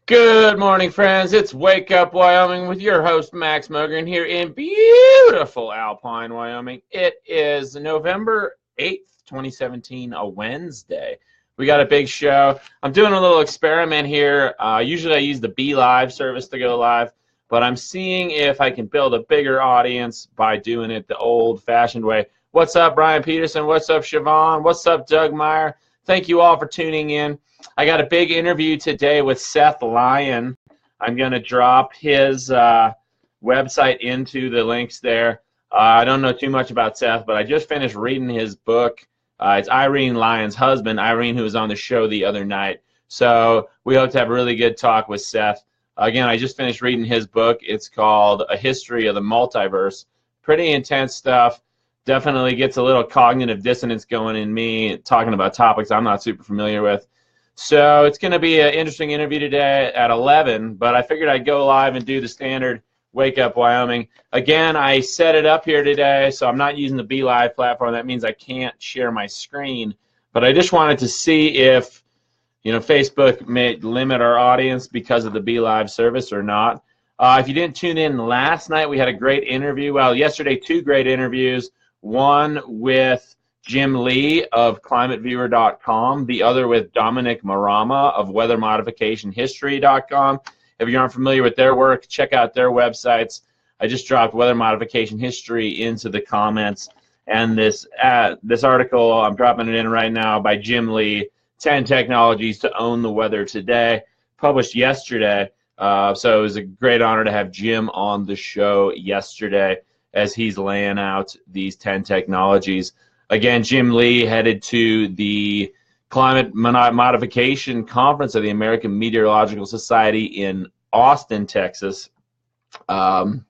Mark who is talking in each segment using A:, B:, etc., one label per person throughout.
A: Good morning, friends. It's Wake Up Wyoming with your host, Max Mogren, here in beautiful Alpine, Wyoming. It is November 8th, 2017, a Wednesday. We got a big show. I'm doing a little experiment here. Usually I use the Be Live service to go live, but I'm seeing if I can build a bigger audience by doing it the old-fashioned way. What's up, Brian Peterson? What's up, Siobhan? What's up, Doug Meyer? Thank you all for tuning in. I got a big interview today with Seth Lyon. I'm going to drop his website into the links there. I don't know too much about Seth, but I just finished reading his book. It's Irene Lyon's husband, Irene, who was on the show the other night. So we hope to have a really good talk with Seth. Again, I just finished reading his book. It's called A History of the Multiverse. Pretty intense stuff. Definitely gets a little cognitive dissonance going in me, talking about topics I'm not super familiar with. So it's going to be an interesting interview today at 11, but I figured I'd go live and do the standard Wake Up Wyoming. Again, I set it up here today, so I'm not using the Be Live platform. That means I can't share my screen, but I just wanted to see if, Facebook may limit our audience because of the Be Live service or not. If you didn't tune in last night, we had a great interview. Well, yesterday, two great interviews. One with Jim Lee of climateviewer.com, the other with Dominic Marama of weathermodificationhistory.com. If you aren't familiar with their work, check out their websites. I just dropped Weather Modification History into the comments, and this article, I'm dropping it in right now, by Jim Lee, 10 Technologies to Own the Weather Today, published yesterday. So it was a great honor to have Jim on the show yesterday as he's laying out these 10 technologies. Again, Jim Lee headed to the Climate Modification Conference of the American Meteorological Society in Austin, Texas, January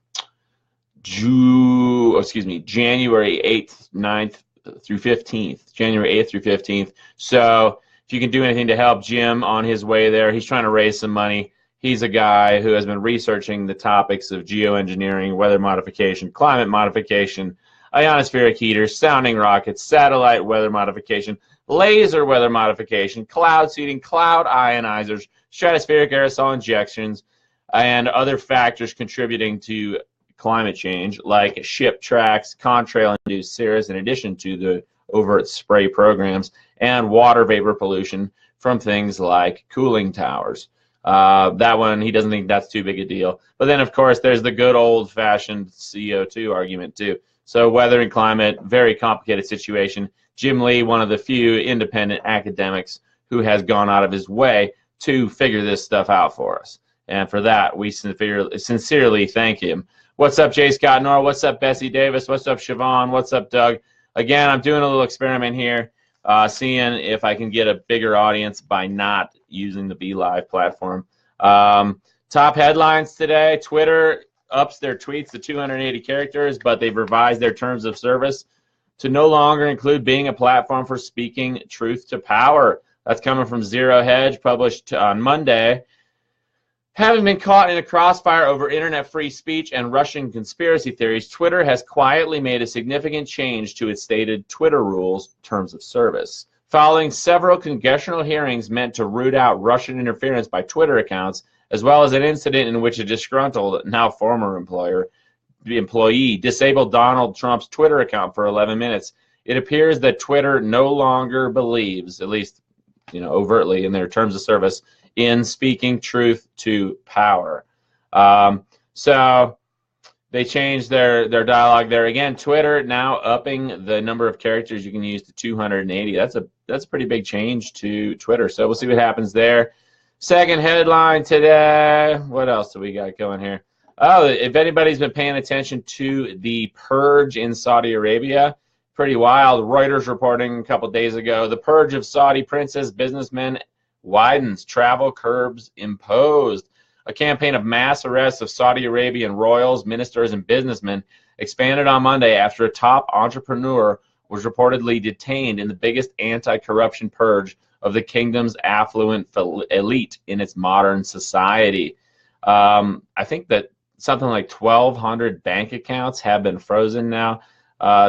A: 8th, 9th through 15th, January 8th through 15th. So if you can do anything to help Jim on his way there, he's trying to raise some money. He's a guy who has been researching the topics of geoengineering, weather modification, climate modification, ionospheric heaters, sounding rockets, satellite weather modification, laser weather modification, cloud seeding, cloud ionizers, stratospheric aerosol injections, and other factors contributing to climate change, like ship tracks, contrail-induced cirrus, in addition to the overt spray programs, and water vapor pollution from things like cooling towers. That one, he doesn't think that's too big a deal. But then, of course, there's the good old-fashioned CO2 argument, too. So weather and climate, very complicated situation. Jim Lee, one of the few independent academics who has gone out of his way to figure this stuff out for us. And for that, we sincerely thank him. What's up, Jay Scott Norr? What's up, Bessie Davis? What's up, Siobhan? What's up, Doug? Again, I'm doing a little experiment here, seeing if I can get a bigger audience by not using the Be Live platform. Top headlines today: Twitter ups their tweets to 280 characters, but they've revised their terms of service to no longer include being a platform for speaking truth to power. That's coming from Zero Hedge, published on Monday. Having been caught in a crossfire over internet free speech and Russian conspiracy theories, Twitter has quietly made a significant change to its stated Twitter rules terms of service. Following several congressional hearings meant to root out Russian interference by Twitter accounts, as well as an incident in which a disgruntled, now former employee disabled Donald Trump's Twitter account for 11 minutes, it appears that Twitter no longer believes, at least overtly in their terms of service, in speaking truth to power. So they changed their dialogue there. Again, Twitter now upping the number of characters you can use to 280. That's a pretty big change to Twitter. So we'll see what happens there. Second headline today. What else do we got going here? Oh, if anybody's been paying attention to the purge in Saudi Arabia, pretty wild. Reuters reporting a couple days ago, the purge of Saudi princes, businessmen widens, travel curbs imposed. A campaign of mass arrests of Saudi Arabian royals, ministers, and businessmen expanded on Monday after a top entrepreneur was reportedly detained in the biggest anti-corruption purge of the kingdom's affluent elite in its modern society. I think that something like 1,200 bank accounts have been frozen now.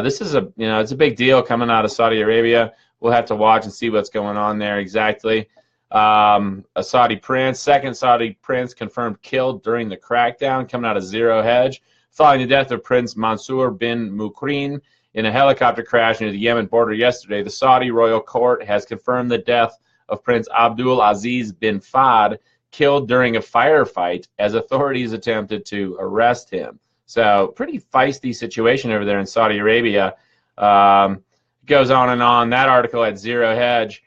A: This is it's a big deal coming out of Saudi Arabia. We'll have to watch and see what's going on there exactly. A Saudi prince, second Saudi prince confirmed killed during the crackdown, coming out of Zero Hedge, following the death of Prince Mansour bin Mukrin in a helicopter crash near the Yemen border yesterday. The Saudi royal court has confirmed the death of Prince Abdul Aziz bin Fahd, killed during a firefight as authorities attempted to arrest him. So pretty feisty situation over there in Saudi Arabia. Goes on and on. That article at Zero Hedge.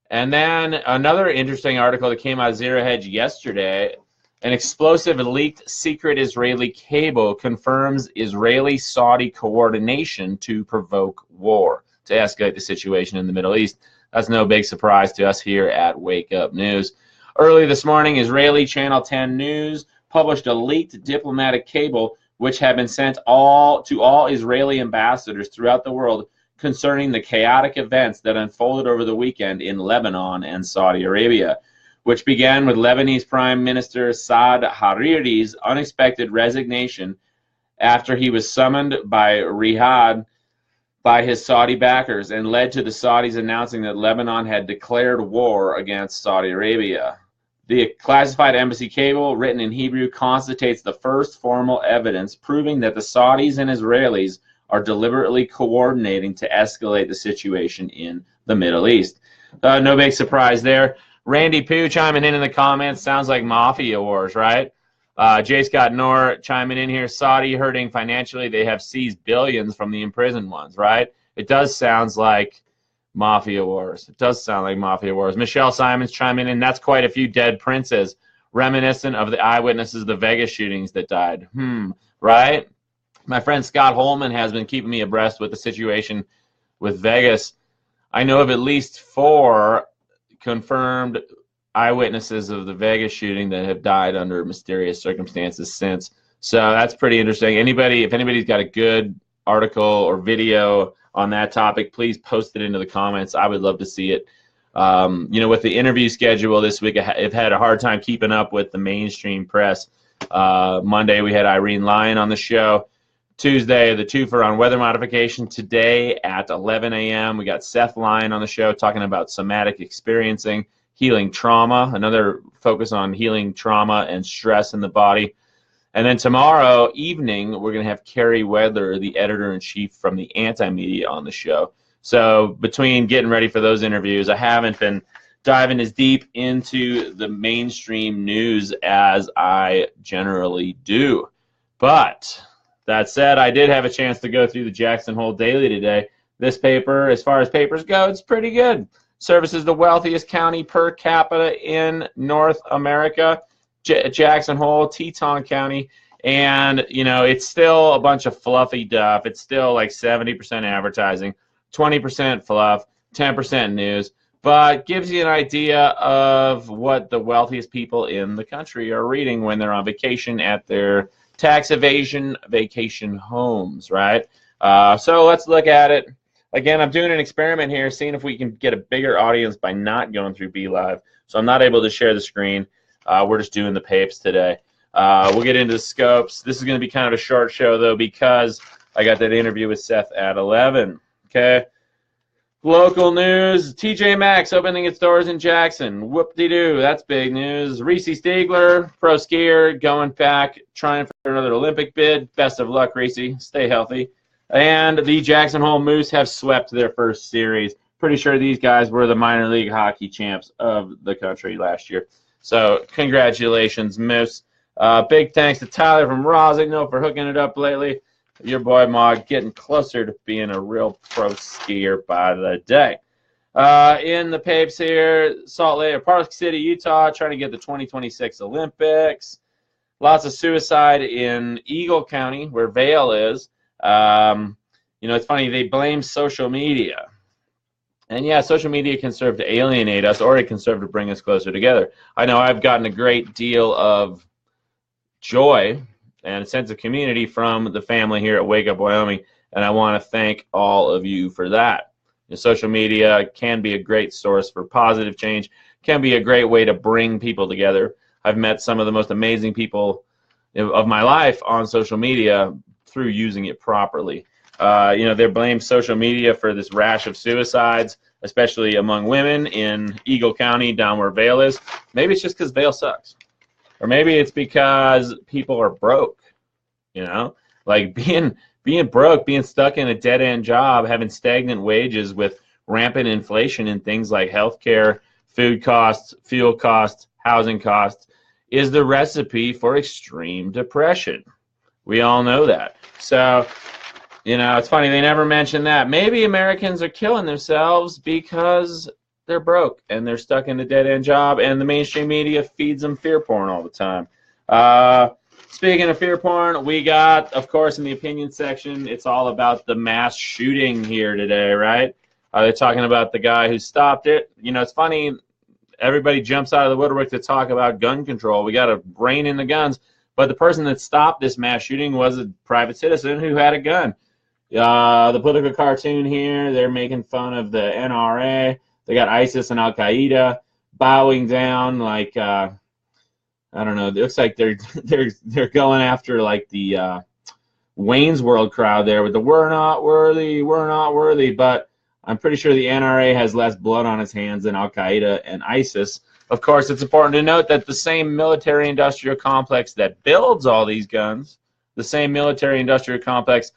A: And then another interesting article that came out of Zero Hedge yesterday. An explosive leaked secret Israeli cable confirms Israeli-Saudi coordination to provoke war, to escalate the situation in the Middle East. That's no big surprise to us here at Wake Up News. Early this morning, Israeli Channel 10 News published a leaked diplomatic cable which had been sent to all Israeli ambassadors throughout the world concerning the chaotic events that unfolded over the weekend in Lebanon and Saudi Arabia, which began with Lebanese Prime Minister Saad Hariri's unexpected resignation after he was summoned by Riyadh by his Saudi backers, and led to the Saudis announcing that Lebanon had declared war against Saudi Arabia. The classified embassy cable, written in Hebrew, constitutes the first formal evidence proving that the Saudis and Israelis are deliberately coordinating to escalate the situation in the Middle East. No big surprise there. Randy Pooh chiming in the comments. Sounds like mafia wars, right? J. Scott Knorr chiming in here. Saudi hurting financially. They have seized billions from the imprisoned ones, right? It does sound like mafia wars. It does sound like mafia wars. Michelle Simons chiming in. That's quite a few dead princes, reminiscent of the eyewitnesses of the Vegas shootings that died. Right? My friend Scott Holman has been keeping me abreast with the situation with Vegas. I know of at least 4 confirmed eyewitnesses of the Vegas shooting that have died under mysterious circumstances since. So that's pretty interesting. If anybody's got a good article or video on that topic, please post it into the comments. I would love to see it. With the interview schedule this week, I've had a hard time keeping up with the mainstream press. Monday, we had Irene Lyon on the show. Tuesday, the twofer on weather modification. Today at 11 a.m., we got Seth Lyon on the show talking about somatic experiencing, healing trauma, another focus on healing trauma and stress in the body. And then tomorrow evening, we're going to have Carrie Wedler, the editor-in-chief from the Anti-Media, on the show. So between getting ready for those interviews, I haven't been diving as deep into the mainstream news as I generally do. But that said, I did have a chance to go through the Jackson Hole Daily today. This paper, as far as papers go, it's pretty good. Services the wealthiest county per capita in North America, Jackson Hole, Teton County. And, it's still a bunch of fluffy duff. It's still like 70% advertising, 20% fluff, 10% news. But gives you an idea of what the wealthiest people in the country are reading when they're on vacation at their tax evasion vacation homes, right? So let's look at it. Again, I'm doing an experiment here, seeing if we can get a bigger audience by not going through BeLive. So I'm not able to share the screen. We're just doing the papes today. We'll get into the scopes. This is going to be kind of a short show, though, because I got that interview with Seth at 11. Okay. Local news, TJ Maxx opening its doors in Jackson. Whoop-de-doo, that's big news. Reese Stiegler, pro skier, going back, trying for another Olympic bid. Best of luck, Reese. Stay healthy. And the Jackson Hole Moose have swept their first series. Pretty sure these guys were the minor league hockey champs of the country last year. So congratulations, Moose. Big thanks to Tyler from Rossignol for hooking it up lately. Your boy Mog getting closer to being a real pro skier by the day. In the papes here, Salt Lake, Park City, Utah, trying to get the 2026 Olympics. Lots of suicide in Eagle County, where Vail is. It's funny, they blame social media. And yeah, social media can serve to alienate us, or it can serve to bring us closer together. I know I've gotten a great deal of joy and a sense of community from the family here at Wake Up Wyoming, and I want to thank all of you for that. Social media can be a great source for positive change, can be a great way to bring people together. I've met some of the most amazing people of my life on social media through using it properly. They blame social media for this rash of suicides. especially among women in Eagle County, down where Vail is. Maybe it's just because Vail sucks. Or maybe it's because people are broke, you know? Like being broke, being stuck in a dead-end job, having stagnant wages with rampant inflation in things like healthcare, food costs, fuel costs, housing costs, is the recipe for extreme depression. We all know that. So, you know, it's funny, they never mention that. Maybe Americans are killing themselves because they're broke and they're stuck in a dead-end job, and the mainstream media feeds them fear porn all the time. Speaking of fear porn, we got, of course, in the opinion section, it's all about the mass shooting here today, right? They're talking about the guy who stopped it. You know, it's funny, everybody jumps out of the woodwork to talk about gun control. We got to rein in the guns. But the person that stopped this mass shooting was a private citizen who had a gun. The political cartoon here, they're making fun of the NRA. They got ISIS and Al-Qaeda bowing down like, I don't know, it looks like they're going after like the Wayne's World crowd there with the we're not worthy, but I'm pretty sure the NRA has less blood on its hands than Al-Qaeda and ISIS. Of course, it's important to note that the same military-industrial complex that builds all these guns, the same military-industrial complex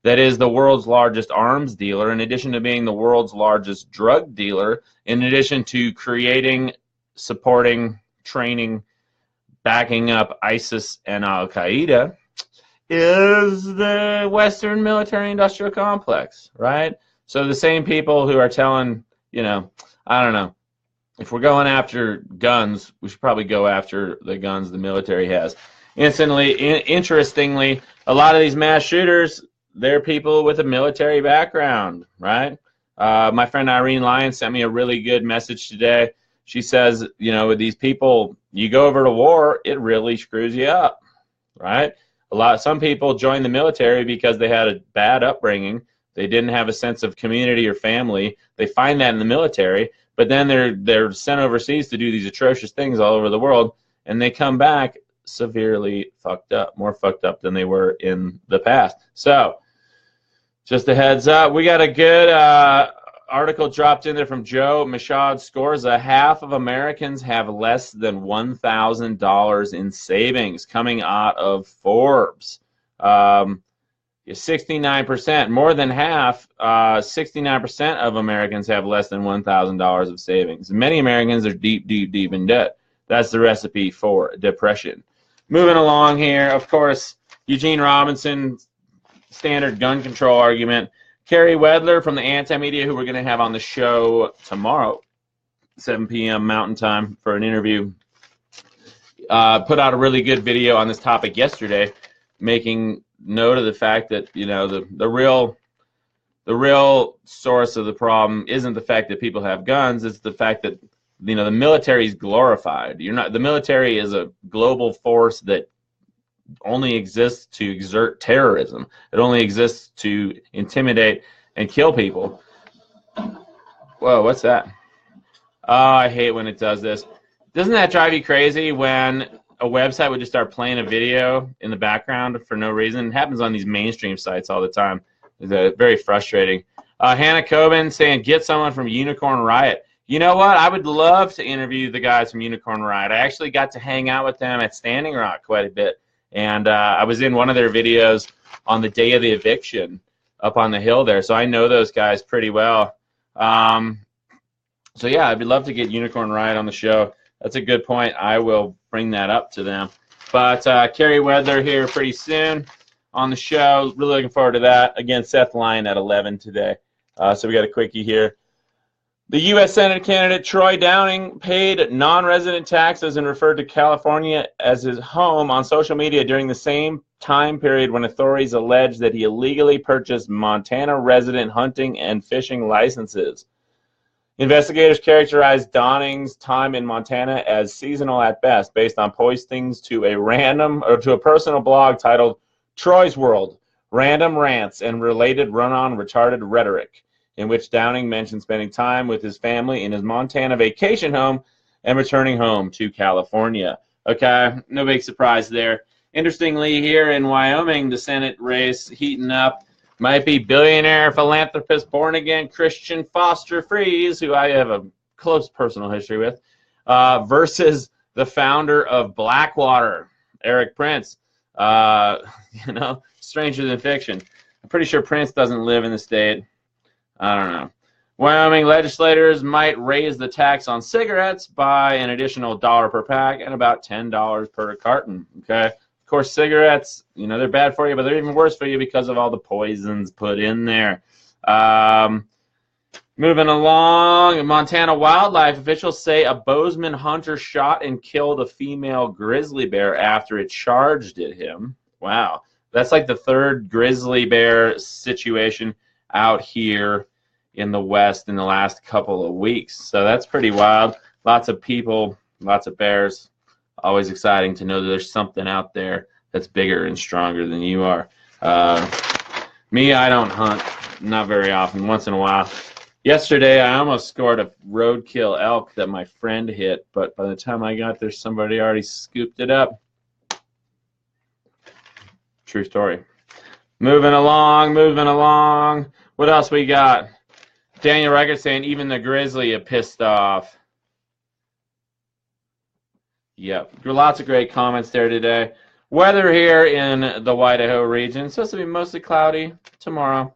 A: that is the world's largest arms dealer, in addition to being the world's largest drug dealer, in addition to creating, supporting, training, backing up ISIS and Al-Qaeda, is the Western military-industrial complex, right? So the same people who are telling, you know, I don't know, if we're going after guns, we should probably go after the guns the military has. Interestingly, a lot of these mass shooters, they're people with a military background, right? My friend Irene Lyons sent me a really good message today. She says, you know, with these people, you go over to war, it really screws you up, right? Some people join the military because they had a bad upbringing. They didn't have a sense of community or family. They find that in the military, but then they're sent overseas to do these atrocious things all over the world, and they come back severely fucked up, more fucked up than they were in the past. So, just a heads up, we got a good article dropped in there from Joe Machad Scorza. Half of Americans have less than $1,000 in savings, coming out of Forbes. 69%, more than half, 69% of Americans have less than $1,000 of savings. Many Americans are deep, deep, deep in debt. That's the recipe for depression. Moving along here, of course, Eugene Robinson, standard gun control argument. Kerry Wedler from the Anti-Media, who we're going to have on the show tomorrow, 7 p.m. Mountain Time, for an interview, put out a really good video on this topic yesterday, making note of the fact that, you know, the real source of the problem isn't the fact that people have guns. It's the fact that, you know, the military is glorified. The military is a global force that only exists to exert terrorism. It only exists to intimidate and kill people. Whoa, what's that? Oh, I hate when it does this. Doesn't that drive you crazy when a website would just start playing a video in the background for no reason? It happens on these mainstream sites all the time. It's very frustrating. Hannah Coben saying, get someone from Unicorn Riot. You know what? I would love to interview the guys from Unicorn Riot. I actually got to hang out with them at Standing Rock quite a bit. And I was in one of their videos on the day of the eviction up on the hill there. So I know those guys pretty well. So yeah, I'd love to get Unicorn Riot on the show. That's a good point. I will bring that up to them. But Kerry Wedler here pretty soon on the show. Really looking forward to that. Again, Seth Lyon at 11 today. So we got a quickie here. The U.S. Senate candidate Troy Downing paid non-resident taxes and referred to California as his home on social media during the same time period when authorities alleged that he illegally purchased Montana resident hunting and fishing licenses. Investigators characterized Downing's time in Montana as seasonal at best, based on postings to a personal blog titled Troy's World, Random Rants and Related Run-On Retarded Rhetoric, in which Downing mentioned spending time with his family in his Montana vacation home and returning home to California. Okay, no big surprise there. Interestingly, here in Wyoming, the Senate race heating up. Might be billionaire philanthropist, born-again Christian Foster Freeze, who I have a close personal history with, versus the founder of Blackwater, Eric Prince. Stranger than fiction. I'm pretty sure Prince doesn't live in the state. I don't know. Wyoming legislators might raise the tax on cigarettes by an additional $1 per pack and about $10 per carton. Okay. Of course, cigarettes, they're bad for you, but they're even worse for you because of all the poisons put in there. Moving along, Montana wildlife officials say a Bozeman hunter shot and killed a female grizzly bear after it charged at him. Wow. That's like the third grizzly bear situation out here in the West in the last couple of weeks. So that's pretty wild. Lots of people, lots of bears. Always exciting to know that there's something out there that's bigger and stronger than you are. Me, I don't hunt, not very often, once in a while. Yesterday, I almost scored a roadkill elk that my friend hit, but by the time I got there, somebody already scooped it up. True story. Moving along. What else we got? Daniel Reichert saying even the grizzly are pissed off. Yep, lots of great comments there today. Weather here in the Idaho region, supposed to be mostly cloudy tomorrow.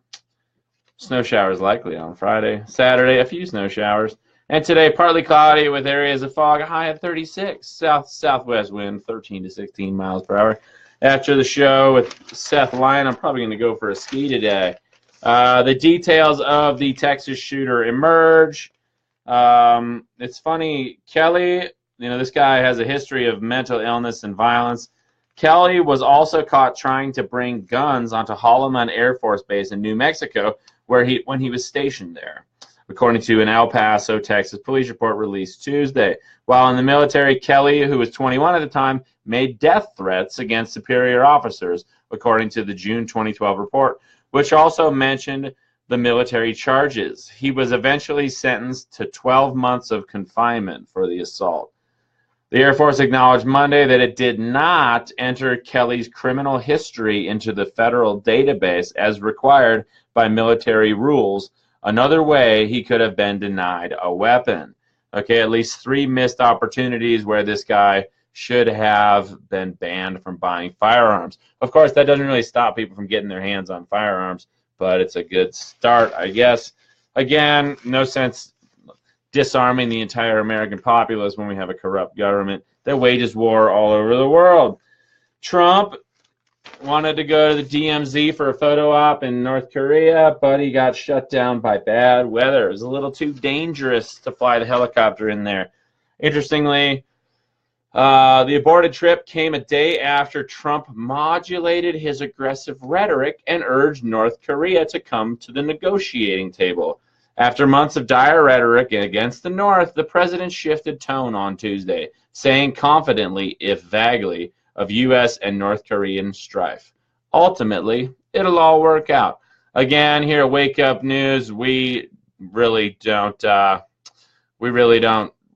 A: Snow showers likely on Friday. Saturday, a few snow showers. And today, partly cloudy with areas of fog, a high of 36. Southwest wind, 13 to 16 miles per hour. After the show with Seth Lyon, I'm probably going to go for a ski today. The details of the Texas shooter emerge. It's funny, Kelly, this guy has a history of mental illness and violence. Kelly was also caught trying to bring guns onto Holloman Air Force Base in New Mexico, when he was stationed there, according to an El Paso, Texas police report released Tuesday. While in the military, Kelly, who was 21 at the time, made death threats against superior officers, according to the June 2012 report, which also mentioned the military charges. He was eventually sentenced to 12 months of confinement for the assault. The Air Force acknowledged Monday that it did not enter Kelly's criminal history into the federal database as required by military rules. Another way he could have been denied a weapon. Okay, at least 3 missed opportunities where this guy should have been banned from buying firearms. Of course, that doesn't really stop people from getting their hands on firearms, but it's a good start, I guess. Again, no sense disarming the entire American populace when we have a corrupt government that wages war all over the world. Trump wanted to go to the DMZ for a photo op in North Korea, but he got shut down by bad weather. It was a little too dangerous to fly the helicopter in there. Interestingly, the aborted trip came a day after Trump modulated his aggressive rhetoric and urged North Korea to come to the negotiating table. After months of dire rhetoric against the North, the president shifted tone on Tuesday, saying confidently, if vaguely, of U.S. and North Korean strife. Ultimately, it'll all work out. Again, here at Wake Up News, we really don't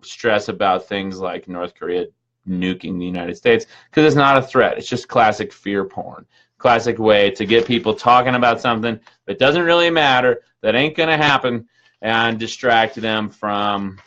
A: stress about things like North Korea nuking the United States because it's not a threat. It's just classic fear porn. Classic way to get people talking about something that doesn't really matter, that ain't going to happen, and distract them from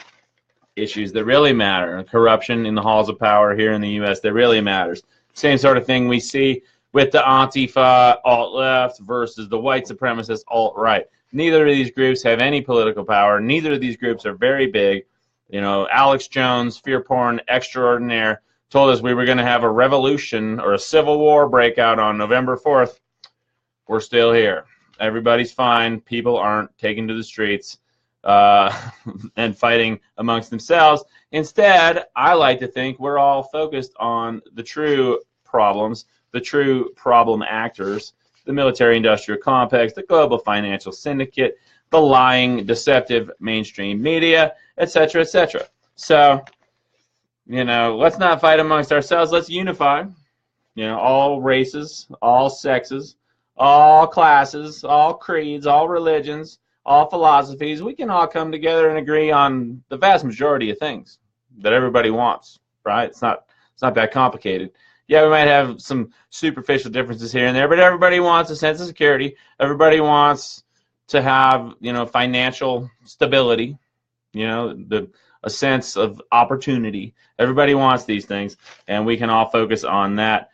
A: issues that really matter. Corruption in the halls of power here in the U.S. that really matters. Same sort of thing we see with the Antifa alt-left versus the white supremacist alt-right. Neither of these groups have any political power. Neither of these groups are very big. Alex Jones, fear porn extraordinaire, told us we were going to have a revolution or a civil war breakout on November 4th. We're still here. Everybody's fine. People aren't taking to the streets and fighting amongst themselves. Instead, I like to think we're all focused on the true problems, the true problem actors, the military-industrial complex, the global financial syndicate, the lying, deceptive mainstream media, etc., etc. So, let's not fight amongst ourselves. Let's unify. All races, all sexes, all classes, all creeds, all religions, all philosophies. We can all come together and agree on the vast majority of things that everybody wants, right? It's not that complicated. Yeah, we might have some superficial differences here and there, but everybody wants a sense of security. Everybody wants to have, financial stability, a sense of opportunity. Everybody wants these things, and we can all focus on that.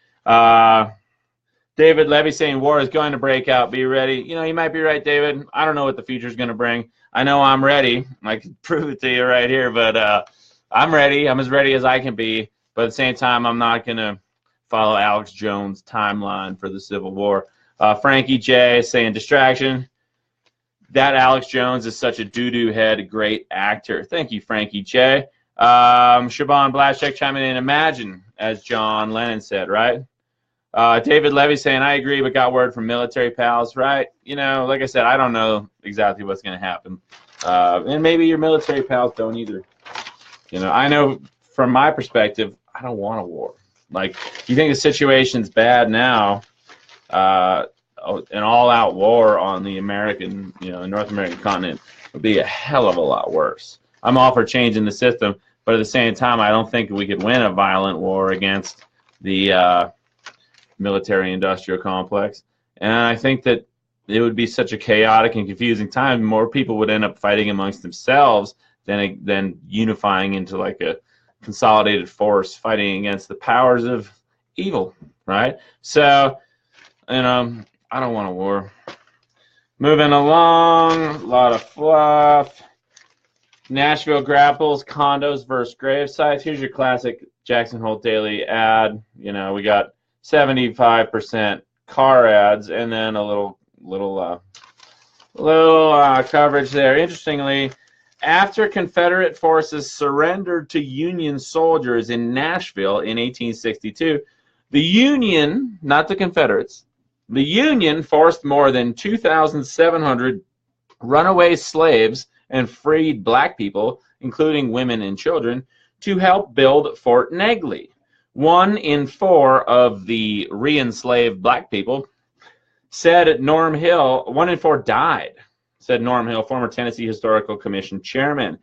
A: David Levy saying war is going to break out. Be ready. You might be right, David. I don't know what the future is going to bring. I know I'm ready. I can prove it to you right here, but I'm ready. I'm as ready as I can be. But at the same time, I'm not going to follow Alex Jones' timeline for the Civil War. Frankie J saying distraction. That Alex Jones is such a doo-doo head, great actor. Thank you, Frankie J. Shaban Blaszczak chiming in, imagine, as John Lennon said, right? David Levy saying, I agree, but got word from military pals, right? Like I said, I don't know exactly what's going to happen. And maybe your military pals don't either. I know from my perspective, I don't want a war. Like, you think the situation's bad now, an all-out war on the American, North American continent would be a hell of a lot worse. I'm all for changing the system, but at the same time, I don't think we could win a violent war against the military-industrial complex. And I think that it would be such a chaotic and confusing time. More people would end up fighting amongst themselves than unifying into like a consolidated force fighting against the powers of evil, right? So, I don't want a war. Moving along, a lot of fluff. Nashville grapples, condos versus grave sites. Here's your classic Jackson Hole Daily ad. We got 75% car ads and then a little coverage there. Interestingly, after Confederate forces surrendered to Union soldiers in Nashville in 1862, the Union, not the Confederates, the Union forced more than 2,700 runaway slaves and freed black people, including women and children, to help build Fort Negley. 1 in 4 of the re-enslaved black people said Norm Hill, 1 in 4 died, said Norm Hill, former Tennessee Historical Commission chairman.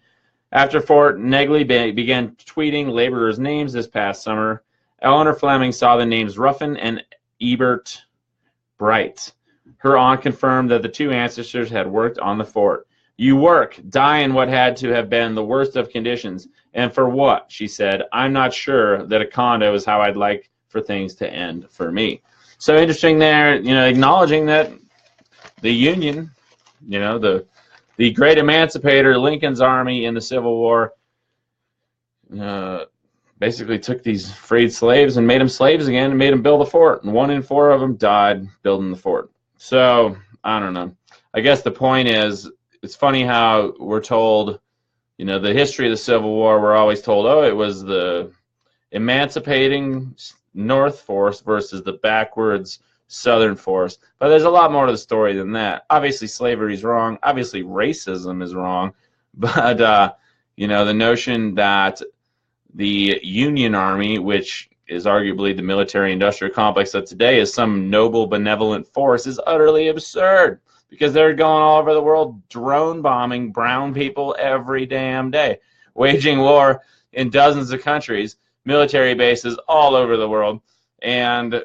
A: After Fort Negley began tweeting laborers' names this past summer, Eleanor Fleming saw the names Ruffin and Ebert Bright. Her aunt confirmed that the two ancestors had worked on the fort. You work, die in what had to have been the worst of conditions. And for what? She said, I'm not sure that a condo is how I'd like for things to end for me. So interesting there, acknowledging that the Union, the great emancipator, Lincoln's army in the Civil War, basically took these freed slaves and made them slaves again and made them build a fort. And 1 in 4 of them died building the fort. So, I don't know. I guess the point is, it's funny how we're told, the history of the Civil War, we're always told, oh, it was the emancipating North force versus the backwards Southern force. But there's a lot more to the story than that. Obviously, slavery is wrong. Obviously, racism is wrong. But, the notion that the Union Army, which is arguably the military-industrial complex of today, is some noble, benevolent force is utterly absurd because they're going all over the world drone bombing brown people every damn day, waging war in dozens of countries, military bases all over the world, and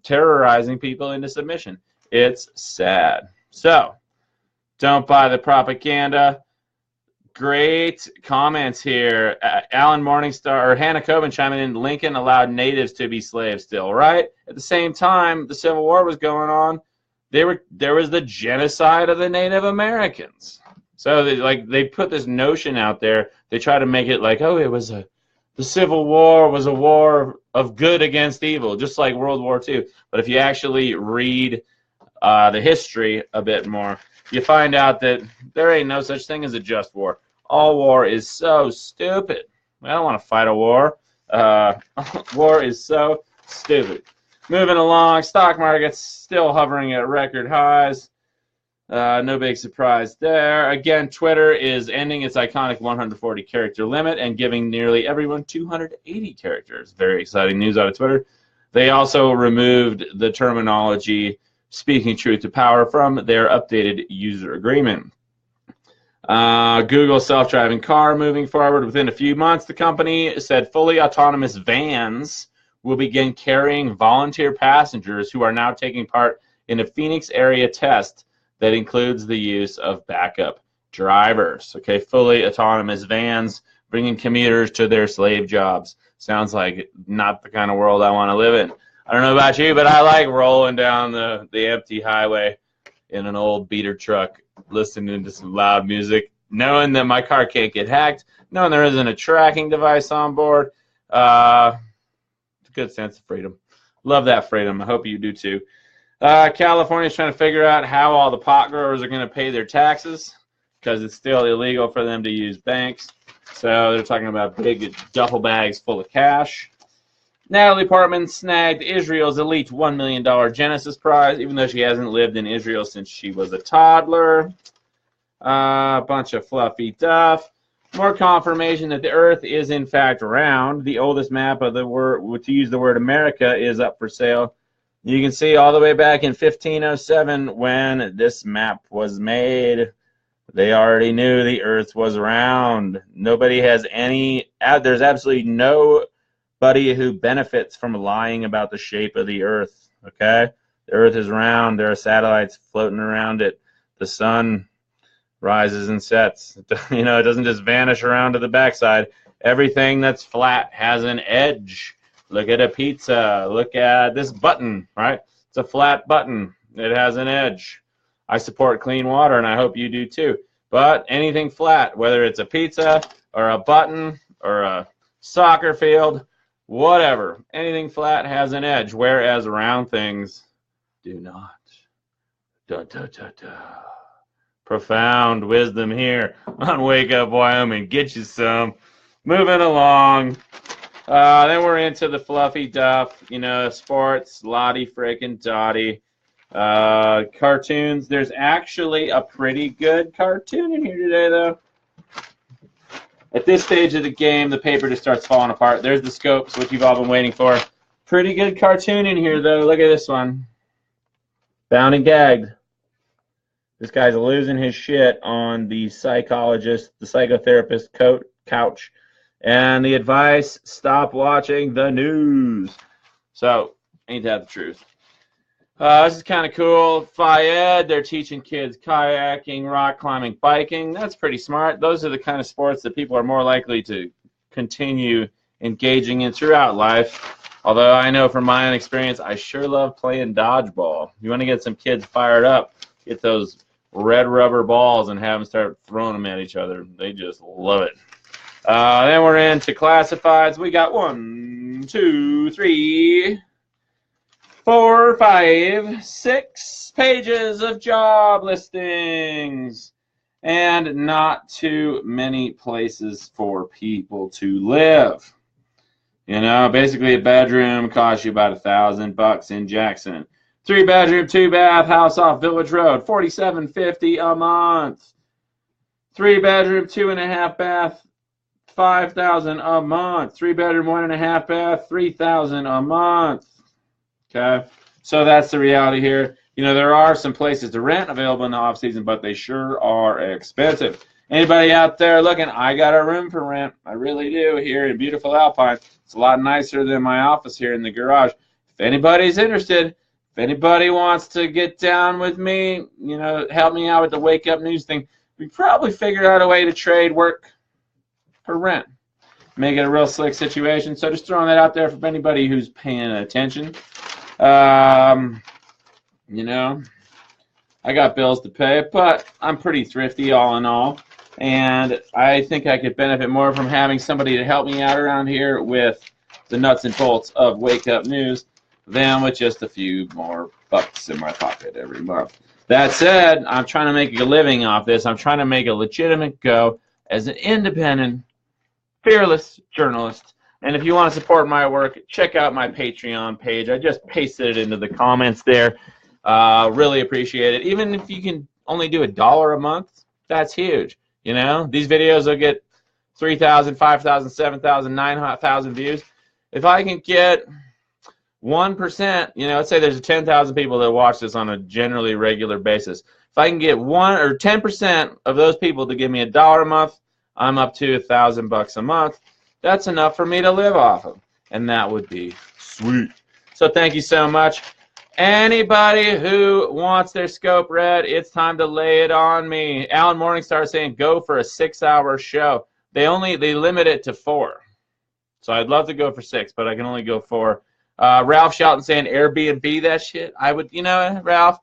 A: terrorizing people into submission. It's sad. So, don't buy the propaganda. Great comments here. Alan Morningstar or Hannah Coben chiming in. Lincoln allowed natives to be slaves still, right? At the same time, the Civil War was going on. There was the genocide of the Native Americans. So they put this notion out there. They try to make it like, oh, the Civil War was a war of good against evil, just like World War II. But if you actually read the history a bit more, you find out that there ain't no such thing as a just war. All war is so stupid. I don't want to fight a war. War is so stupid. Moving along, stock market's still hovering at record highs. No big surprise there. Again, Twitter is ending its iconic 140-character limit and giving nearly everyone 280 characters. Very exciting news out of Twitter. They also removed the terminology speaking truth to power from their updated user agreement. Google self-driving car moving forward within a few months. The company said fully autonomous vans will begin carrying volunteer passengers who are now taking part in a Phoenix area test that includes the use of backup drivers. Okay, fully autonomous vans bringing commuters to their slave jobs. Sounds like not the kind of world I want to live in. I don't know about you, but I like rolling down the empty highway in an old beater truck, listening to some loud music, knowing that my car can't get hacked, knowing there isn't a tracking device on board. It's a good sense of freedom. Love that freedom. I hope you do too. California's trying to figure out how all the pot growers are going to pay their taxes because it's still illegal for them to use banks. So they're talking about big duffel bags full of cash. Natalie Portman snagged Israel's elite $1 million Genesis Prize, even though she hasn't lived in Israel since she was a toddler. A bunch of fluffy duff. More confirmation that the Earth is in fact round. The oldest map of the world, to use the word America, is up for sale. You can see all the way back in 1507 when this map was made. They already knew the Earth was round. Nobody has any. There's absolutely nobody who benefits from lying about the shape of the Earth. Okay, the Earth is round. There are satellites floating around it. The sun rises and sets. You know, it doesn't just vanish around to the backside. Everything that's flat has an edge. Look at a pizza. Look at this button, right? It's a flat button. It has an edge. I support clean water, and I hope you do too. But anything flat, whether it's a pizza or a button or a soccer field, whatever, anything flat has an edge, whereas round things do not. Da, da, da, da. Profound wisdom here on Wake Up Wyoming. Get you some. Moving along. Then we're into the fluffy duff, you know, sports, Lottie frickin' Dottie. Cartoons. There's actually a pretty good cartoon in here today, though. At this stage of the game, the paper just starts falling apart. There's the scopes, which you've all been waiting for. Pretty good cartoon in here, though. Look at this one. Bound and gagged. This guy's losing his shit on the psychologist, the psychotherapist couch. And the advice, stop watching the news. So, ain't that the truth? This is kind of cool. Fayed, they're teaching kids kayaking, rock climbing, biking. That's pretty smart. Those are the kind of sports that people are more likely to continue engaging in throughout life. Although I know from my own experience, I sure love playing dodgeball. You want to get some kids fired up, get those red rubber balls and have them start throwing them at each other. They just love it. Then we're into classifieds. We got 1, 2, 3, 4, 5, 6 pages of job listings. And not too many places for people to live. You know, basically a bedroom costs you about $1,000 in Jackson. 3-bedroom, 2-bath house off Village Road, $47.50 a month. 3-bedroom, 2.5-bath, $5,000 a month. 3-bedroom, 1.5-bath, $3,000 a month. Okay, so that's the reality here. You know, there are some places to rent available in the off season, but they sure are expensive. Anybody out there looking? I got a room for rent. I really do here in beautiful Alpine. It's a lot nicer than my office here in the garage. If anybody's interested, if anybody wants to get down with me, you know, help me out with the Wake Up News thing, we probably figured out a way to trade work for rent. Make it a real slick situation. So just throwing that out there for anybody who's paying attention. You know, I got bills to pay, but I'm pretty thrifty all in all. And I think I could benefit more from having somebody to help me out around here with the nuts and bolts of Wake Up News than with just a few more bucks in my pocket every month. That said, I'm trying to make a living off this. I'm trying to make a legitimate go as an independent, fearless journalist. And if you want to support my work, check out my Patreon page. I just pasted it into the comments there. Really appreciate it. Even if you can only do $1 a month, that's huge. You know, these videos will get 3,000, 5,000, 7,000, 9,000 views. If I can get 1%, you know, let's say there's 10,000 people that watch this on a generally regular basis. If I can get 1 or 10% of those people to give me $1 a month, I'm up to $1,000 a month. That's enough for me to live off of. and that would be sweet. So thank you so much. Anybody who wants their scope read, it's time to lay it on me. Alan Morningstar saying go for a 6-hour show. They limit it to 4. So I'd love to go for 6, but I can only go 4. Ralph Shelton saying Airbnb that shit. I would, Ralph,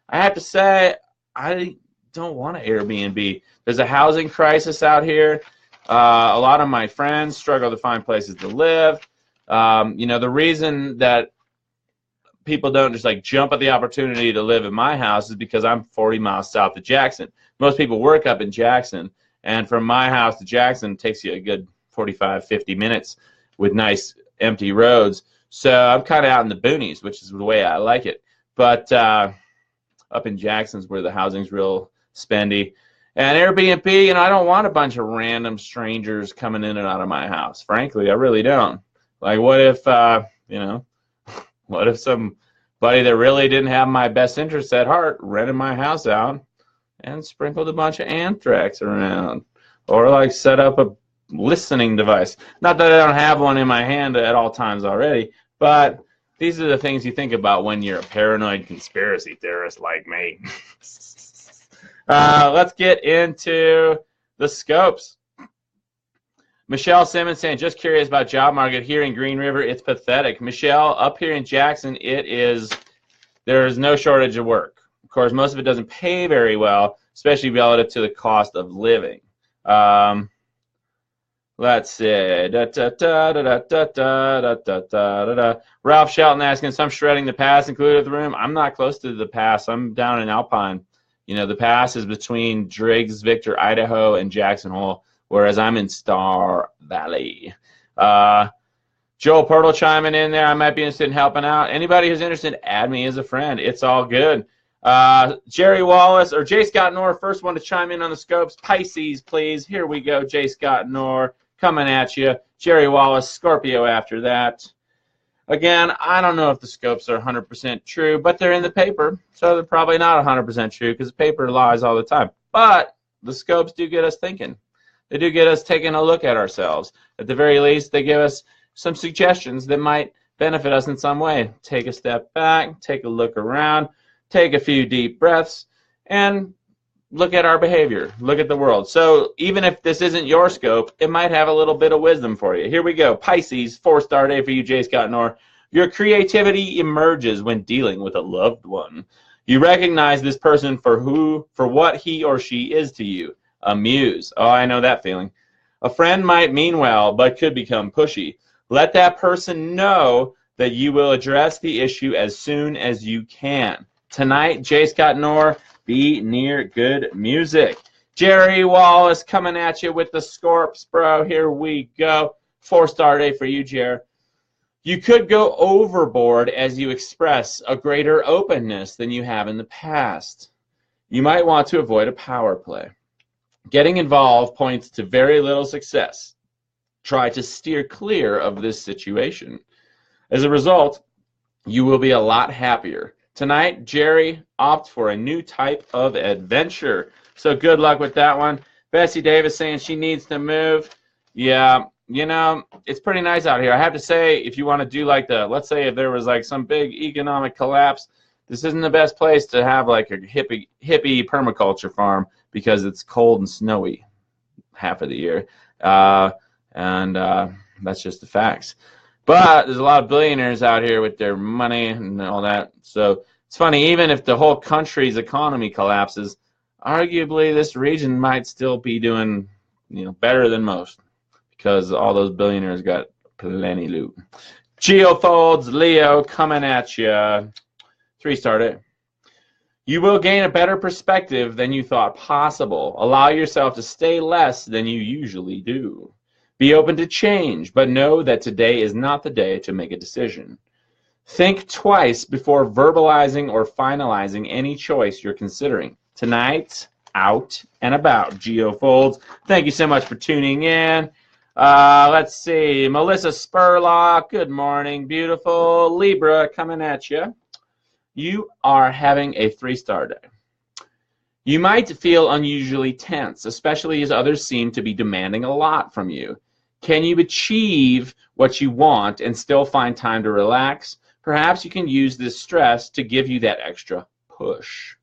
A: I have to say, I don't want to Airbnb. There's a housing crisis out here. A lot of my friends struggle to find places to live. The reason that people don't just like jump at the opportunity to live in my house is because I'm 40 miles south of Jackson. Most people work up in Jackson, and from my house to Jackson it takes you a good 45, 50 minutes with nice empty roads. So I'm kind of out in the boonies, which is the way I like it. But up in Jackson's where the housing's real spendy. And Airbnb, I don't want a bunch of random strangers coming in and out of my house. Frankly, I really don't. Like, what if, what if somebody that really didn't have my best interests at heart rented my house out and sprinkled a bunch of anthrax around? Or, like, set up a listening device. Not that I don't have one in my hand at all times already, but these are the things you think about when you're a paranoid conspiracy theorist like me. Let's get into the scopes. Michelle Simmons saying, just curious about job market here in Green River. It's pathetic. Michelle, up here in Jackson, there is no shortage of work. Of course, most of it doesn't pay very well, especially relative to the cost of living. Let's see. Ralph Shelton asking, some shredding the pass included with the room. I'm not close to the pass. I'm down in Alpine. The pass is between Driggs, Victor, Idaho, and Jackson Hole, whereas I'm in Star Valley. Joel Pirtle chiming in there. I might be interested in helping out. Anybody who's interested, add me as a friend. It's all good. Jerry Wallace, or J. Scott Knorr, first one to chime in on the scopes. Pisces, please. Here we go. J. Scott Knorr coming at you. Jerry Wallace, Scorpio after that. Again, I don't know if the scopes are 100% true, but they're in the paper, so they're probably not 100% true because the paper lies all the time. But the scopes do get us thinking. They do get us taking a look at ourselves. At the very least, they give us some suggestions that might benefit us in some way. Take a step back, take a look around, take a few deep breaths, and look at our behavior. Look at the world. So even if this isn't your scope, it might have a little bit of wisdom for you. Here we go. Pisces, 4-star day for you, J. Scott Knorr. Your creativity emerges when dealing with a loved one. You recognize this person for what he or she is to you. A muse. Oh, I know that feeling. A friend might mean well, but could become pushy. Let that person know that you will address the issue as soon as you can. Tonight, J. Scott Knorr, be near good music. Jerry Wallace coming at you with the Scorps, bro. Here we go. 4-star day for you, Jer. You could go overboard as you express a greater openness than you have in the past. You might want to avoid a power play. Getting involved points to very little success. Try to steer clear of this situation. As a result, you will be a lot happier. Tonight, Jerry, opt for a new type of adventure. So good luck with that one. Bessie Davis saying she needs to move. Yeah, it's pretty nice out here. I have to say, if you want to do like let's say if there was like some big economic collapse, this isn't the best place to have like a hippie permaculture farm because it's cold and snowy half of the year. And that's just the facts. But there's a lot of billionaires out here with their money and all that. So it's funny, even if the whole country's economy collapses, arguably this region might still be doing better than most because all those billionaires got plenty loot. Geofolds, Leo, coming at you. 3-star day. You will gain a better perspective than you thought possible. Allow yourself to stay less than you usually do. Be open to change, but know that today is not the day to make a decision. Think twice before verbalizing or finalizing any choice you're considering. Tonight, out and about. Geofolds, thank you so much for tuning in. Let's see. Melissa Spurlock, good morning, beautiful. Libra, coming at you. You are having a 3-star day. You might feel unusually tense, especially as others seem to be demanding a lot from you. Can you achieve what you want and still find time to relax? Perhaps you can use this stress to give you that extra push.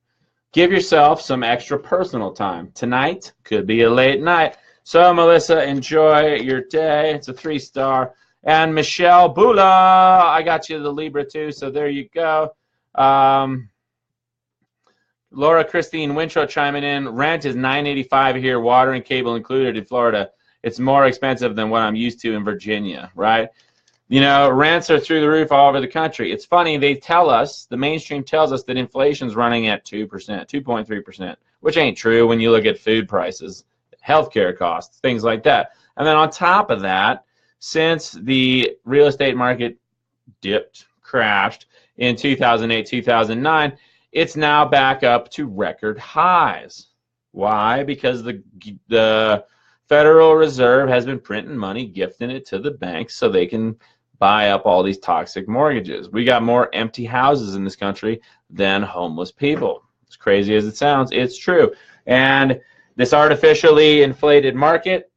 A: Give yourself some extra personal time. Tonight could be a late night. So, Melissa, enjoy your day. It's a 3-star. And Michelle Bula, I got you the Libra too, so there you go. Laura Christine Wintrow chiming in. Rent is $9.85 here, water and cable included in Florida. It's more expensive than what I'm used to in Virginia, right? You know, rents are through the roof all over the country. It's funny, they tell us, the mainstream tells us that inflation's running at 2%, 2.3%, which ain't true when you look at food prices, healthcare costs, things like that. And then on top of that, since the real estate market crashed in 2008, 2009, it's now back up to record highs. Why? Because the Federal Reserve has been printing money, gifting it to the banks so they can buy up all these toxic mortgages. We got more empty houses in this country than homeless people. As crazy as it sounds, it's true. And this artificially inflated market,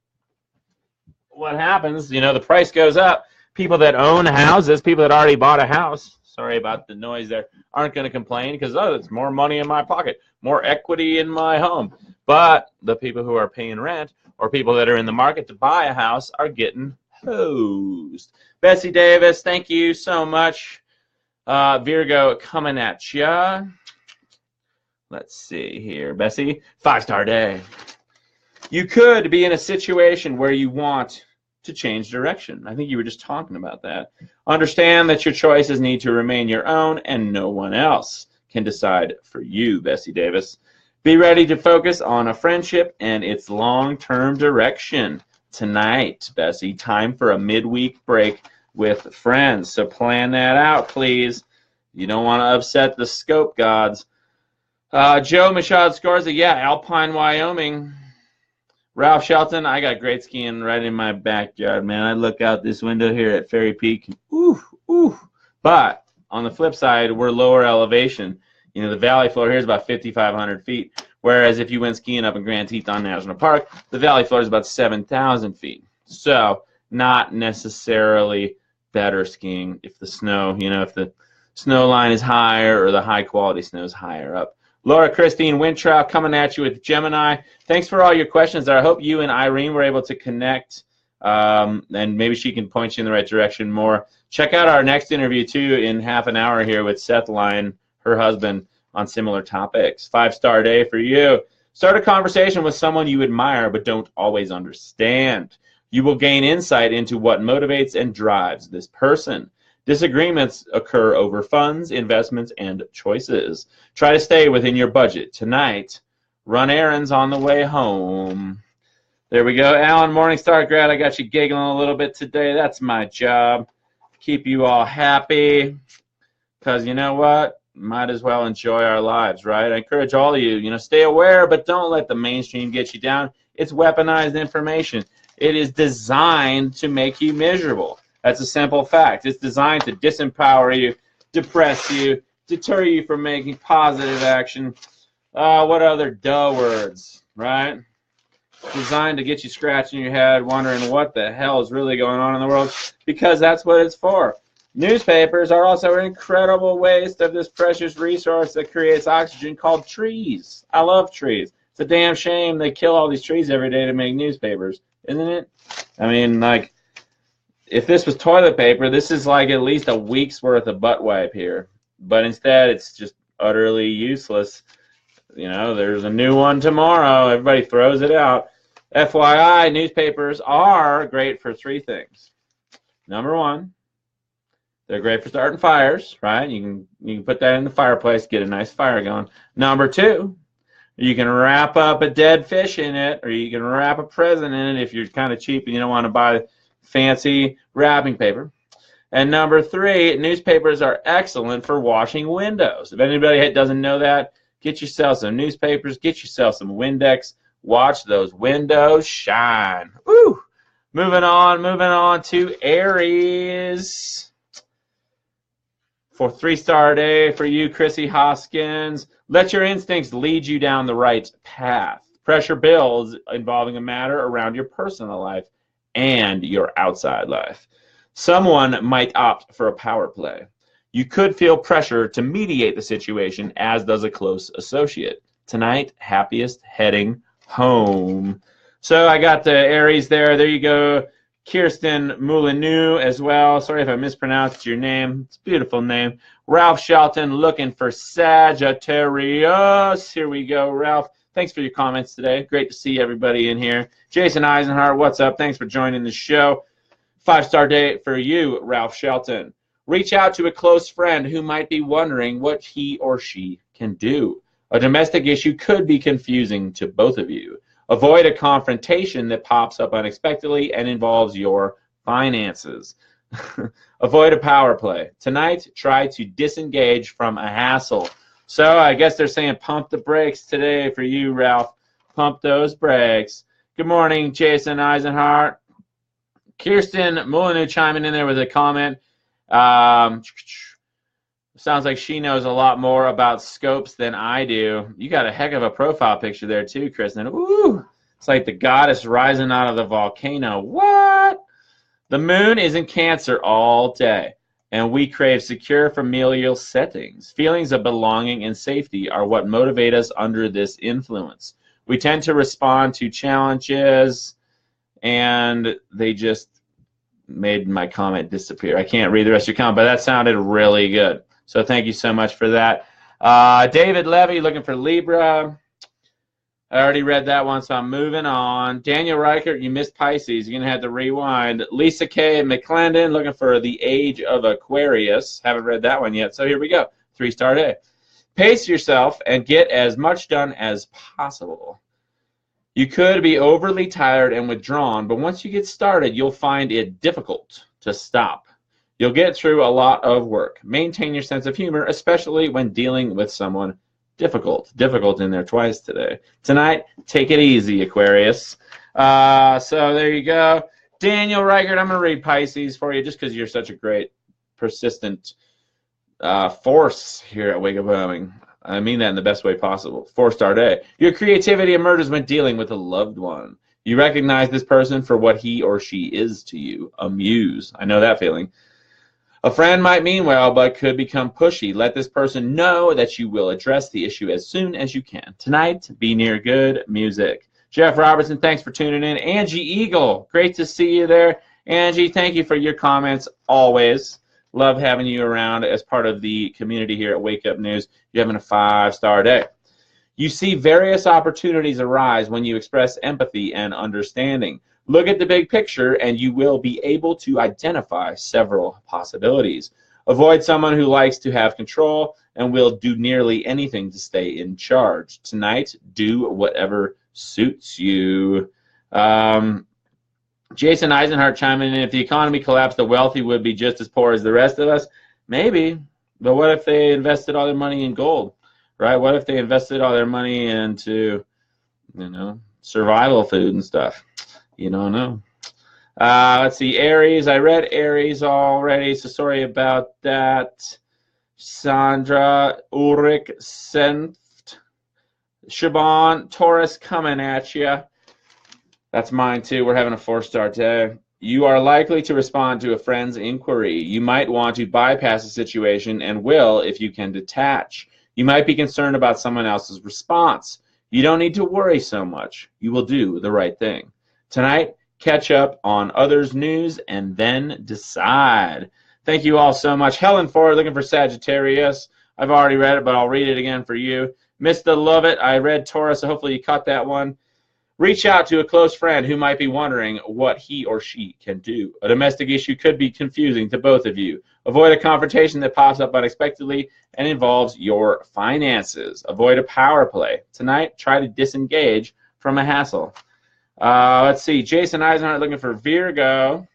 A: what happens, you know, the price goes up. People that own houses, people that already bought a house, sorry about the noise there, aren't going to complain because, oh, it's more money in my pocket, more equity in my home. But the people who are paying rent or people that are in the market to buy a house are getting hosed. Bessie Davis, thank you so much. Virgo coming at ya. Let's see here. Bessie, 5-star day. You could be in a situation where you want to change direction. I think you were just talking about that. Understand that your choices need to remain your own and no one else can decide for you, Bessie Davis. Be ready to focus on a friendship and its long-term direction. Tonight, Bessie, time for a midweek break with friends. So plan that out, please. You don't want to upset the scope gods. Joe Machado Scorza, yeah, Alpine, Wyoming. Ralph Shelton, I got great skiing right in my backyard, man. I look out this window here at Ferry Peak. Ooh, ooh. But on the flip side, we're lower elevation. You know, the valley floor here is about 5,500 feet, whereas if you went skiing up in Grand Teton National Park, the valley floor is about 7,000 feet. So not necessarily better skiing if the snow, you know, if the snow line is higher or the high quality snow is higher up. Laura Christine Wintrow coming at you with Gemini. Thanks for all your questions there. I hope you and Irene were able to connect, and maybe she can point you in the right direction more. Check out our next interview, too, in half an hour here with Seth Lyon, her husband, on similar topics. 5-star day for you. Start a conversation with someone you admire but don't always understand. You will gain insight into what motivates and drives this person. Disagreements occur over funds, investments, and choices. Try to stay within your budget. Tonight, run errands on the way home. There we go. Alan, Morningstar grad, I got you giggling a little bit today. That's my job. Keep you all happy. Because you know what? Might as well enjoy our lives, right? I encourage all of you, you know, stay aware, but don't let the mainstream get you down. It's weaponized information. It is designed to make you miserable. That's a simple fact. It's designed to disempower you, depress you, deter you from making positive action. What other duh words, right? Designed to get you scratching your head, wondering what the hell is really going on in the world, because that's what it's for. Newspapers are also an incredible waste of this precious resource that creates oxygen called trees. I love trees. It's a damn shame they kill all these trees every day to make newspapers, isn't it? I mean, like, if this was toilet paper, this is like at least a week's worth of butt wipe here. But instead, it's just utterly useless. You know, there's a new one tomorrow. Everybody throws it out. FYI, newspapers are great for 3 things. Number 1, they're great for starting fires, right? You can put that in the fireplace, get a nice fire going. Number 2, you can wrap up a dead fish in it, or you can wrap a present in it if you're kind of cheap and you don't want to buy fancy wrapping paper. And number 3, newspapers are excellent for washing windows. If anybody doesn't know that, get yourself some newspapers, get yourself some Windex, watch those windows shine. Woo! Moving on to Aries. For 3-star day for you, Chrissy Hoskins. Let your instincts lead you down the right path. Pressure builds involving a matter around your personal life. and your outside life. Someone might opt for a power play. You could feel pressure to mediate the situation, as does a close associate. Tonight, happiest heading home. So I got the Aries there. There you go. Kirsten Moulineau as well. Sorry if I mispronounced your name. It's a beautiful name. Ralph Shelton looking for Sagittarius. Here we go, Ralph. Thanks for your comments today. Great to see everybody in here. Jason Eisenhart, what's up? Thanks for joining the show. 5-star day for you, Ralph Shelton. Reach out to a close friend who might be wondering what he or she can do. A domestic issue could be confusing to both of you. Avoid a confrontation that pops up unexpectedly and involves your finances. Avoid a power play. Tonight, try to disengage from a hassle. So I guess they're saying pump the brakes today for you, Ralph. Pump those brakes. Good morning, Jason Eisenhart. Kirsten Moulineau chiming in there with a comment. Sounds like she knows a lot more about scopes than I do. You got a heck of a profile picture there too, Kristen. Ooh, it's like the goddess rising out of the volcano. What? The moon is in Cancer all day, and we crave secure familial settings. Feelings of belonging and safety are what motivate us under this influence. We tend to respond to challenges, and they just made my comment disappear. I can't read the rest of your comment, but that sounded really good. So thank you so much for that. David Levy looking for Libra. I already read that one, so I'm moving on. Daniel Reichert, you missed Pisces. You're going to have to rewind. Lisa K. McClendon looking for the age of Aquarius. Haven't read that one yet, so here we go. 3-star day. Pace yourself and get as much done as possible. You could be overly tired and withdrawn, but once you get started, you'll find it difficult to stop. You'll get through a lot of work. Maintain your sense of humor, especially when dealing with someone difficult. Difficult in there twice today. Tonight, take it easy, Aquarius. So there you go. Daniel Reichert, I'm going to read Pisces for you just because you're such a great, persistent force here at Wake Up Wyoming. I mean that in the best way possible. 4-star day. Your creativity emerges when dealing with a loved one. You recognize this person for what he or she is to you. A muse. I know that feeling. A friend might mean well, but could become pushy. Let this person know that you will address the issue as soon as you can. Tonight, be near good music. Jeff Robertson, thanks for tuning in. Angie Eagle, great to see you there. Angie, thank you for your comments always. Love having you around as part of the community here at Wake Up News. You're having a 5-star day. You see various opportunities arise when you express empathy and understanding. Look at the big picture and you will be able to identify several possibilities. Avoid someone who likes to have control and will do nearly anything to stay in charge. Tonight, do whatever suits you. Jason Eisenhart chiming in, if the economy collapsed, the wealthy would be just as poor as the rest of us. Maybe, but what if they invested all their money in gold, right? What if they invested all their money into, survival food and stuff? You don't know. Let's see, Aries. I read Aries already, so sorry about that. Sandra, Ulrich, Senft, Shaban, Taurus coming at you. That's mine too. We're having a 4-star day. You are likely to respond to a friend's inquiry. You might want to bypass a situation and will if you can detach. You might be concerned about someone else's response. You don't need to worry so much. You will do the right thing. Tonight, catch up on others' news and then decide. Thank you all so much. Helen Ford looking for Sagittarius. I've already read it, but I'll read it again for you. Mr. Lovett, I read Taurus, so hopefully you caught that one. Reach out to a close friend who might be wondering what he or she can do. A domestic issue could be confusing to both of you. Avoid a confrontation that pops up unexpectedly and involves your finances. Avoid a power play. Tonight, try to disengage from a hassle. Let's see. Jason Eisenhart looking for Virgo.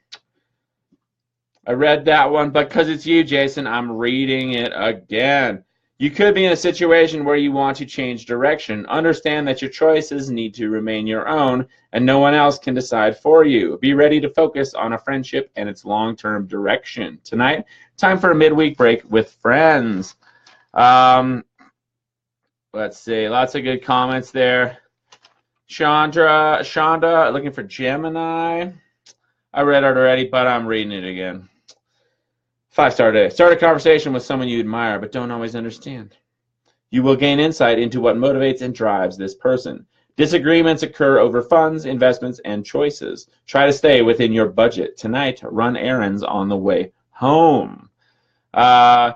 A: I read that one, but because it's you, Jason, I'm reading it again. You could be in a situation where you want to change direction. Understand that your choices need to remain your own, and no one else can decide for you. Be ready to focus on a friendship and its long-term direction. Tonight, time for a midweek break with friends. Let's see. Lots of good comments there. Shonda looking for Gemini. I read it already, but I'm reading it again. 5-star day. Start a conversation with someone you admire but don't always understand. You will gain insight into what motivates and drives this person. Disagreements occur over funds, investments, and choices. Try to stay within your budget. Tonight, run errands on the way home. Yeah,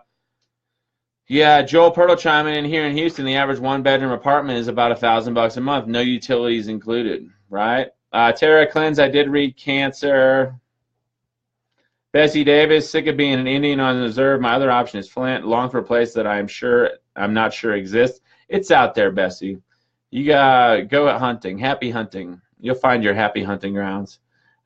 A: Joel Pirtle chiming in here in Houston. The average one-bedroom apartment is about $1,000 a month, no utilities included, right? Tara Cleanse, I did read Cancer. Bessie Davis, sick of being an Indian on the reserve. My other option is Flint, long for a place that I'm not sure exists. It's out there, Bessie. You gotta go at hunting. Happy hunting. You'll find your happy hunting grounds.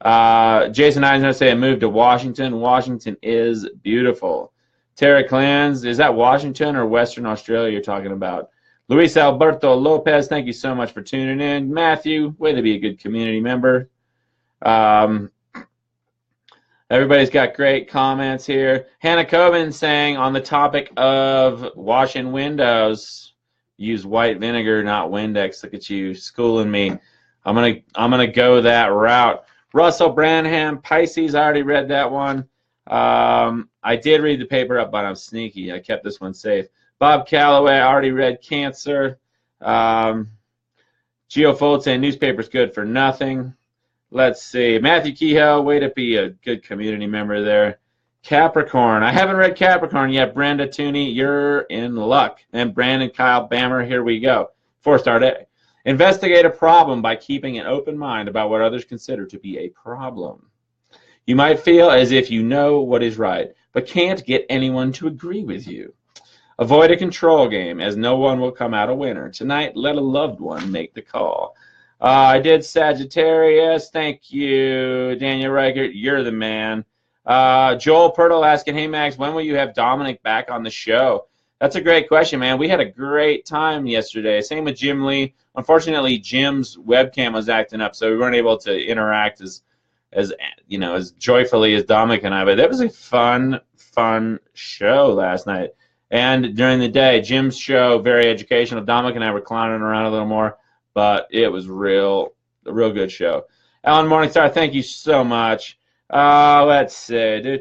A: Jason Eisner say I moved to Washington. Washington is beautiful. Tara Clans, is that Washington or Western Australia you're talking about? Luis Alberto Lopez, thank you so much for tuning in. Matthew, way to be a good community member. Everybody's got great comments here. Hannah Coben saying on the topic of washing windows, use white vinegar, not Windex. Look at you schooling me. I'm gonna go that route. Russell Branham, Pisces. I already read that one. I did read the paper up, but I'm sneaky. I kept this one safe. Bob Calloway, I already read Cancer. Geo Fold saying newspaper's good for nothing. Let's see. Matthew Kehoe, way to be a good community member there. Capricorn. I haven't read Capricorn yet. Brenda Tooney, you're in luck. And Brandon Kyle Bammer, here we go. 4-star day. Investigate a problem by keeping an open mind about what others consider to be a problem. You might feel as if you know what is right, but can't get anyone to agree with you. Avoid a control game, as no one will come out a winner. Tonight, let a loved one make the call. I did Sagittarius. Thank you, Daniel Reichert. You're the man. Joel Pirtle asking, hey, Max, when will you have Dominic back on the show? That's a great question, man. We had a great time yesterday. Same with Jim Lee. Unfortunately, Jim's webcam was acting up, so we weren't able to interact as joyfully as Dominic and I. But that was a fun show last night. And during the day, Jim's show, very educational. Dominic and I were clowning around a little more. But it was a real good show. Alan Morningstar, thank you so much. Let's see.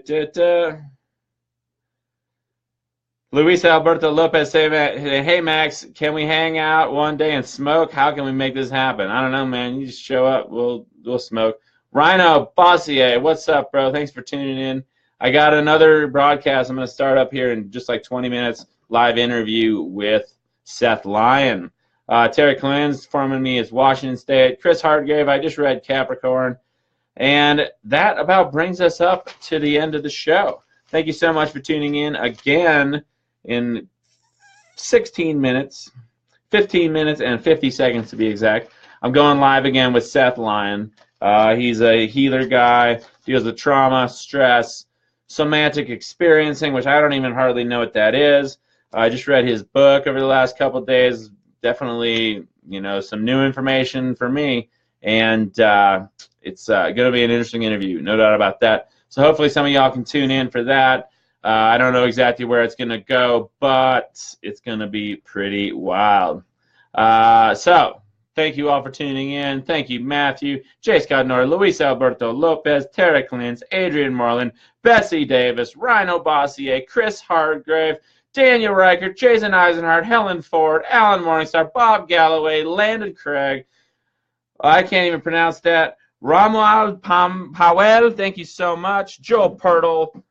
A: Luis Alberto Lopez say, hey, Max, can we hang out one day and smoke? How can we make this happen? I don't know, man. You just show up. We'll smoke. Rhino Bossier, what's up, bro? Thanks for tuning in. I got another broadcast. I'm going to start up here in just like 20 minutes, live interview with Seth Lyon. Terry Cleanse forming me as Washington State. Chris Hardgrave, I just read Capricorn. And that about brings us up to the end of the show. Thank you so much for tuning in again in 15 minutes and 50 seconds to be exact. I'm going live again with Seth Lyon. He's a healer guy, deals with trauma, stress, somatic experiencing, which I don't even hardly know what that is. I just read his book over the last couple of days. Definitely, some new information for me, and it's going to be an interesting interview, no doubt about that. So hopefully some of y'all can tune in for that. I don't know exactly where it's going to go, but it's going to be pretty wild. So thank you all for tuning in. Thank you, Matthew, J. Scott Nor, Luis Alberto Lopez, Tara Clintz, Adrian Marlin, Bessie Davis, Rhino Bossier, Chris Hardgrave, Daniel Reichert, Jason Eisenhardt, Helen Ford, Alan Morningstar, Bob Galloway, Landon Craig. I can't even pronounce that. Romuald Powell, thank you so much. Joel Pirtle.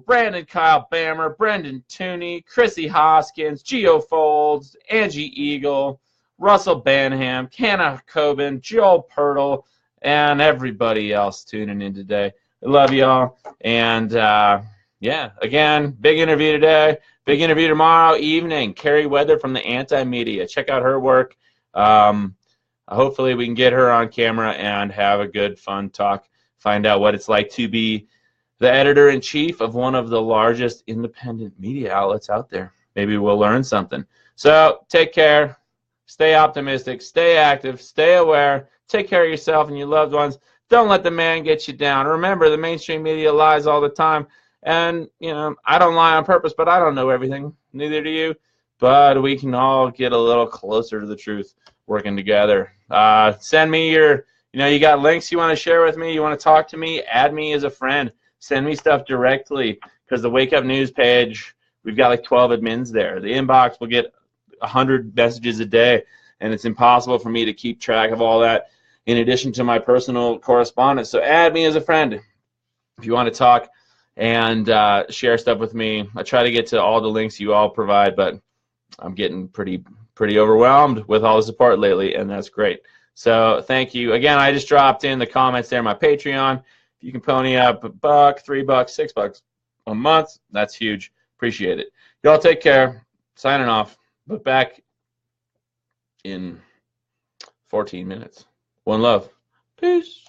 A: Brandon Kyle Bammer, Brendan Tooney, Chrissy Hoskins, Geo Folds, Angie Eagle, Russell Banham, Hannah Coben, Joel Pirtle, and everybody else tuning in today. I love y'all. And yeah, again, big interview today, big interview tomorrow evening. Carrie Weather from the Anti-Media. Check out her work. Hopefully we can get her on camera and have a good, fun talk, find out what it's like to be the editor-in-chief of one of the largest independent media outlets out there. Maybe we'll learn something. So take care. Stay optimistic. Stay active. Stay aware. Take care of yourself and your loved ones. Don't let the man get you down. Remember, the mainstream media lies all the time. And, I don't lie on purpose, but I don't know everything. Neither do you. But we can all get a little closer to the truth working together. Send me your You know, you got links you want to share with me, you want to talk to me, add me as a friend, send me stuff directly, because the Wake Up News page, we've got like 12 admins there. The inbox will get 100 messages a day, and it's impossible for me to keep track of all that in addition to my personal correspondence. So add me as a friend if you want to talk and share stuff with me. I try to get to all the links you all provide, but I'm getting pretty overwhelmed with all the support lately, and that's great. So thank you. Again, I just dropped in the comments there, my Patreon. If you can pony up $1, $3, $6 a month, that's huge. Appreciate it. Y'all take care. Signing off. But back in 14 minutes. One love. Peace.